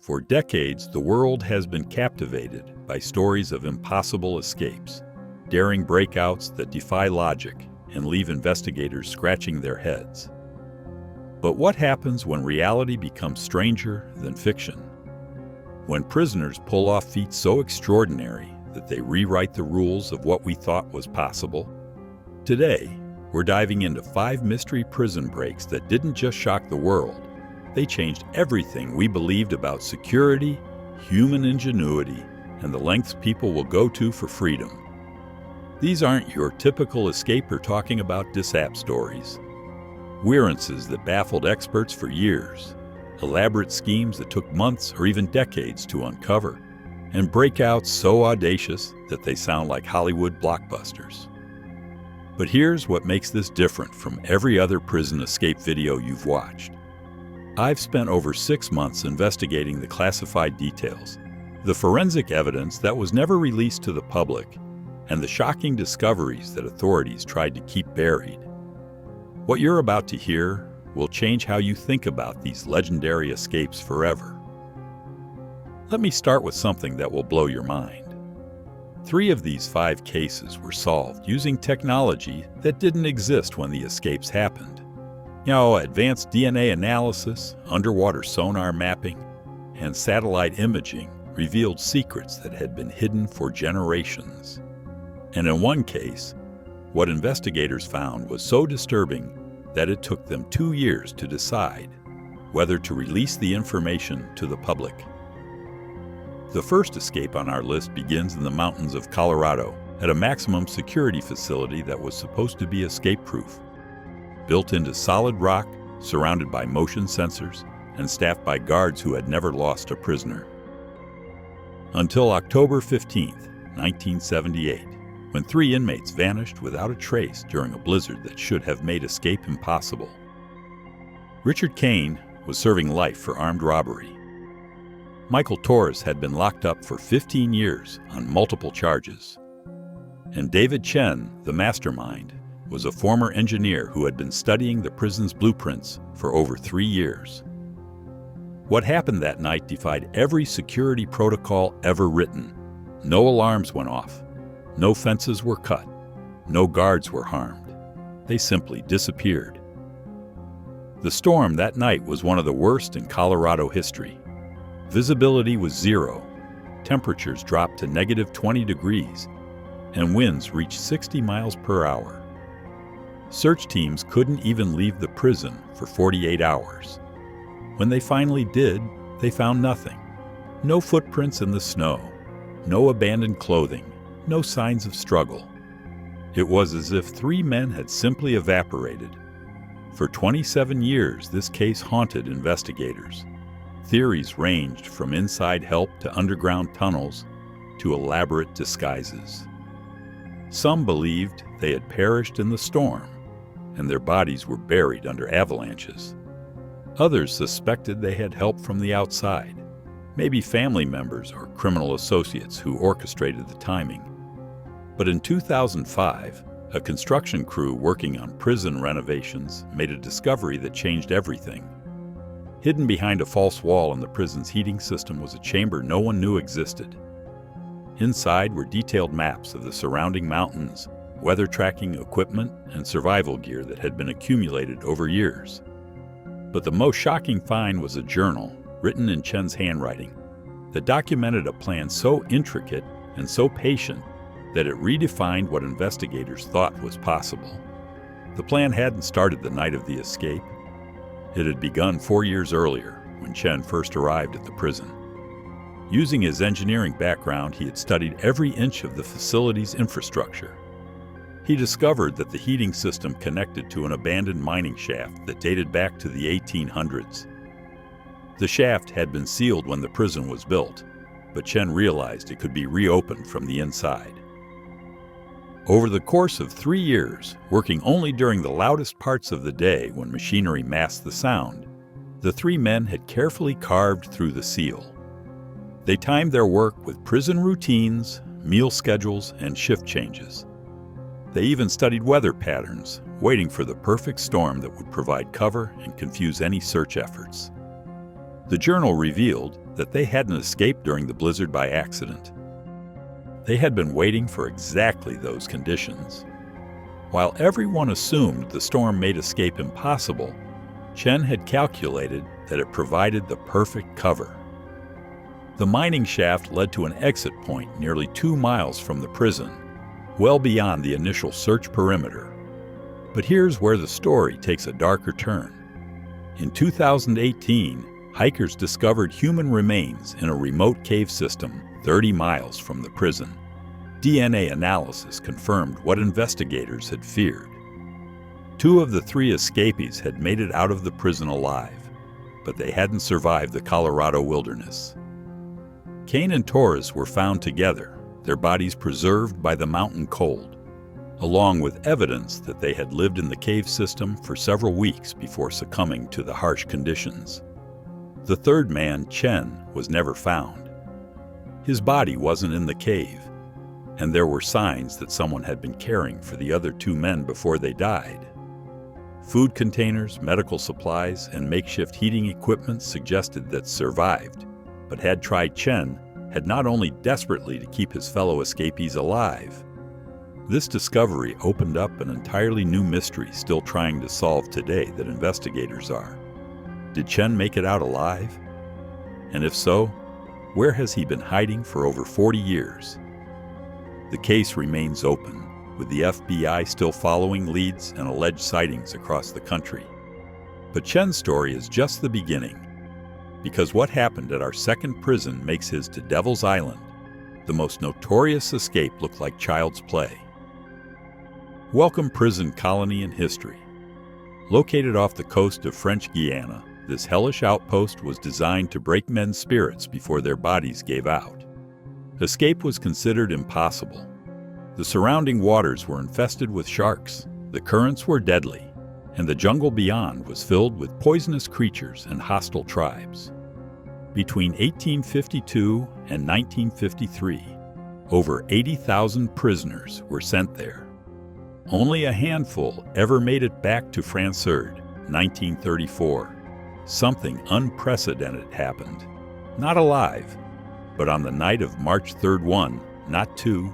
For decades, the world has been captivated by stories of impossible escapes, daring breakouts that defy logic and leave investigators scratching their heads. But what happens when reality becomes stranger than fiction? When prisoners pull off feats so extraordinary that they rewrite the rules of what we thought was possible? Today, we're diving into 5 mystery prison breaks that didn't just shock the world. They changed everything we believed about security, human ingenuity, and the lengths people will go to for freedom. These aren't your typical escaper talking about dissap stories. Wearances that baffled experts for years, elaborate schemes that took months or even decades to uncover, and breakouts so audacious that they sound like Hollywood blockbusters. But here's what makes this different from every other prison escape video you've watched. I've spent over 6 months investigating the classified details, the forensic evidence that was never released to the public, and the shocking discoveries that authorities tried to keep buried. What you're about to hear will change how you think about these legendary escapes forever. Let me start with something that will blow your mind. 3 of these 5 cases were solved using technology that didn't exist when the escapes happened. Advanced DNA analysis, underwater sonar mapping, and satellite imaging revealed secrets that had been hidden for generations. And in one case, what investigators found was so disturbing that it took them 2 years to decide whether to release the information to the public. The first escape on our list begins in the mountains of Colorado at a maximum security facility that was supposed to be escape-proof. Built into solid rock, surrounded by motion sensors, and staffed by guards who had never lost a prisoner. Until October 15, 1978, when 3 inmates vanished without a trace during a blizzard that should have made escape impossible. Richard Kane was serving life for armed robbery. Michael Torres had been locked up for 15 years on multiple charges. And David Chen, the mastermind, was a former engineer who had been studying the prison's blueprints for over 3 years. What happened that night defied every security protocol ever written. No alarms went off. No fences were cut. No guards were harmed. They simply disappeared. The storm that night was one of the worst in Colorado history. Visibility was 0. Temperatures dropped to -20 degrees, and winds reached 60 miles per hour. Search teams couldn't even leave the prison for 48 hours. When they finally did, they found nothing. No footprints in the snow, no abandoned clothing, no signs of struggle. It was as if 3 men had simply evaporated. For 27 years, this case haunted investigators. Theories ranged from inside help to underground tunnels to elaborate disguises. Some believed they had perished in the storm, and their bodies were buried under avalanches. Others suspected they had help from the outside, maybe family members or criminal associates who orchestrated the timing. But in 2005, a construction crew working on prison renovations made a discovery that changed everything. Hidden behind a false wall in the prison's heating system was a chamber no one knew existed. Inside were detailed maps of the surrounding mountains, weather tracking equipment, and survival gear that had been accumulated over years. But the most shocking find was a journal, written in Chen's handwriting, that documented a plan so intricate and so patient that it redefined what investigators thought was possible. The plan hadn't started the night of the escape. It had begun 4 years earlier, when Chen first arrived at the prison. Using his engineering background, he had studied every inch of the facility's infrastructure. He discovered that the heating system connected to an abandoned mining shaft that dated back to the 1800s. The shaft had been sealed when the prison was built, but Chen realized it could be reopened from the inside. Over the course of 3 years, working only during the loudest parts of the day when machinery masked the sound, the 3 men had carefully carved through the seal. They timed their work with prison routines, meal schedules, and shift changes. They even studied weather patterns, waiting for the perfect storm that would provide cover and confuse any search efforts. The journal revealed that they hadn't escaped during the blizzard by accident. They had been waiting for exactly those conditions. While everyone assumed the storm made escape impossible, Chen had calculated that it provided the perfect cover. The mining shaft led to an exit point nearly 2 miles from the prison, well beyond the initial search perimeter. But here's where the story takes a darker turn. In 2018, hikers discovered human remains in a remote cave system 30 miles from the prison. DNA analysis confirmed what investigators had feared. 2 of the 3 escapees had made it out of the prison alive, but they hadn't survived the Colorado wilderness. Kane and Torres were found together, their bodies preserved by the mountain cold, along with evidence that they had lived in the cave system for several weeks before succumbing to the harsh conditions. The third man, Chen, was never found. His body wasn't in the cave, and there were signs that someone had been caring for the other 2 men before they died. Food containers, medical supplies, and makeshift heating equipment suggested that survived, but had tried Chen had not only desperately to keep his fellow escapees alive. This discovery opened up an entirely new mystery still trying to solve today that investigators are. Did Chen make it out alive? And if so, where has he been hiding for over 40 years? The case remains open, with the FBI still following leads and alleged sightings across the country. But Chen's story is just the beginning, because what happened at our second prison makes his to Devil's Island, the most notorious escape, look like child's play. Welcome prison colony in history. Located off the coast of French Guiana, this hellish outpost was designed to break men's spirits before their bodies gave out. Escape was considered impossible. The surrounding waters were infested with sharks, the currents were deadly, and the jungle beyond was filled with poisonous creatures and hostile tribes. Between 1852 and 1953, over 80,000 prisoners were sent there. Only a handful ever made it back to Francfort, 1934. Something unprecedented happened. Not alive, but on the night of March 3rd, not 2,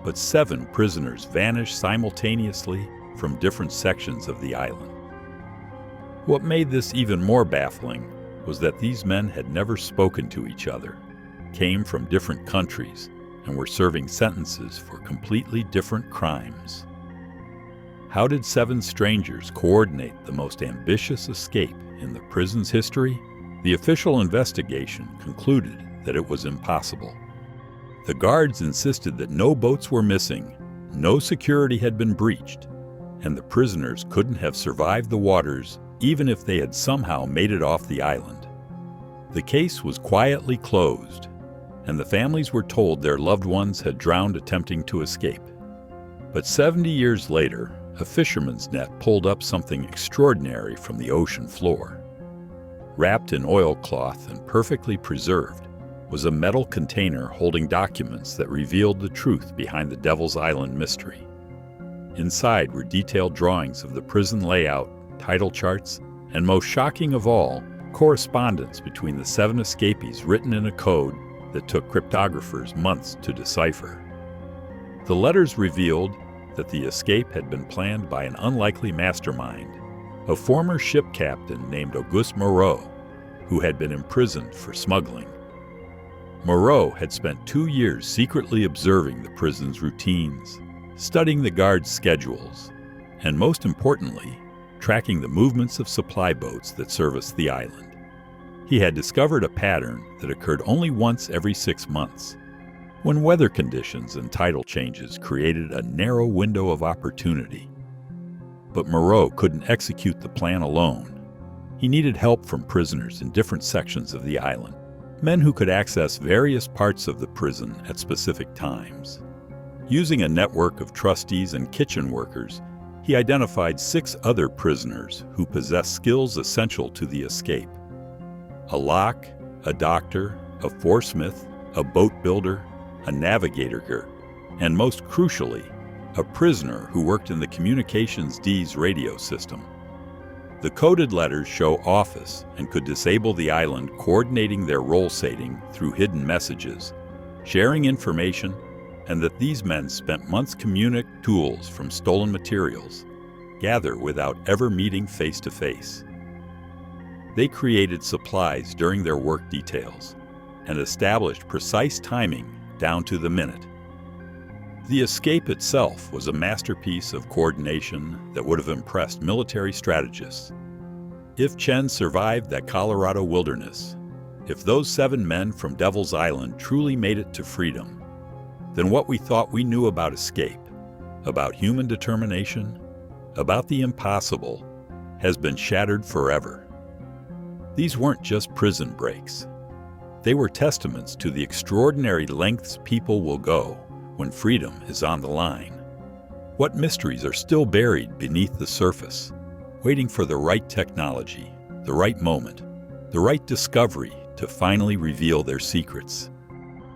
but 7 prisoners vanished simultaneously from different sections of the island. What made this even more baffling was that these men had never spoken to each other, came from different countries, and were serving sentences for completely different crimes. How did 7 strangers coordinate the most ambitious escape in the prison's history? The official investigation concluded that it was impossible. The guards insisted that no boats were missing, no security had been breached, and the prisoners couldn't have survived the waters even if they had somehow made it off the island. The case was quietly closed, and the families were told their loved ones had drowned attempting to escape. But 70 years later, a fisherman's net pulled up something extraordinary from the ocean floor. Wrapped in oilcloth and perfectly preserved was a metal container holding documents that revealed the truth behind the Devil's Island mystery. Inside were detailed drawings of the prison layout, title charts, and most shocking of all, correspondence between the 7 escapees written in a code that took cryptographers months to decipher. The letters revealed that the escape had been planned by an unlikely mastermind, a former ship captain named Auguste Moreau, who had been imprisoned for smuggling. Moreau had spent 2 years secretly observing the prison's routines, studying the guards' schedules, and most importantly, tracking the movements of supply boats that serviced the island. He had discovered a pattern that occurred only once every 6 months, when weather conditions and tidal changes created a narrow window of opportunity. But Moreau couldn't execute the plan alone. He needed help from prisoners in different sections of the island, men who could access various parts of the prison at specific times. Using a network of trustees and kitchen workers, he identified 6 other prisoners who possessed skills essential to the escape: a lock, a doctor, a foresmith, a boat builder, a navigator, and most crucially, a prisoner who worked in the Communications D's radio system. The coded letters show office and could disable the island, coordinating their role setting through hidden messages, sharing information, and that these men spent months communicating tools from stolen materials, gather without ever meeting face to face. They created supplies during their work details and established precise timing down to the minute. The escape itself was a masterpiece of coordination that would have impressed military strategists. If Chen survived that Colorado wilderness, if those 7 men from Devil's Island truly made it to freedom, then what we thought we knew about escape, about human determination, about the impossible, has been shattered forever. These weren't just prison breaks. They were testaments to the extraordinary lengths people will go when freedom is on the line. What mysteries are still buried beneath the surface, waiting for the right technology, the right moment, the right discovery to finally reveal their secrets.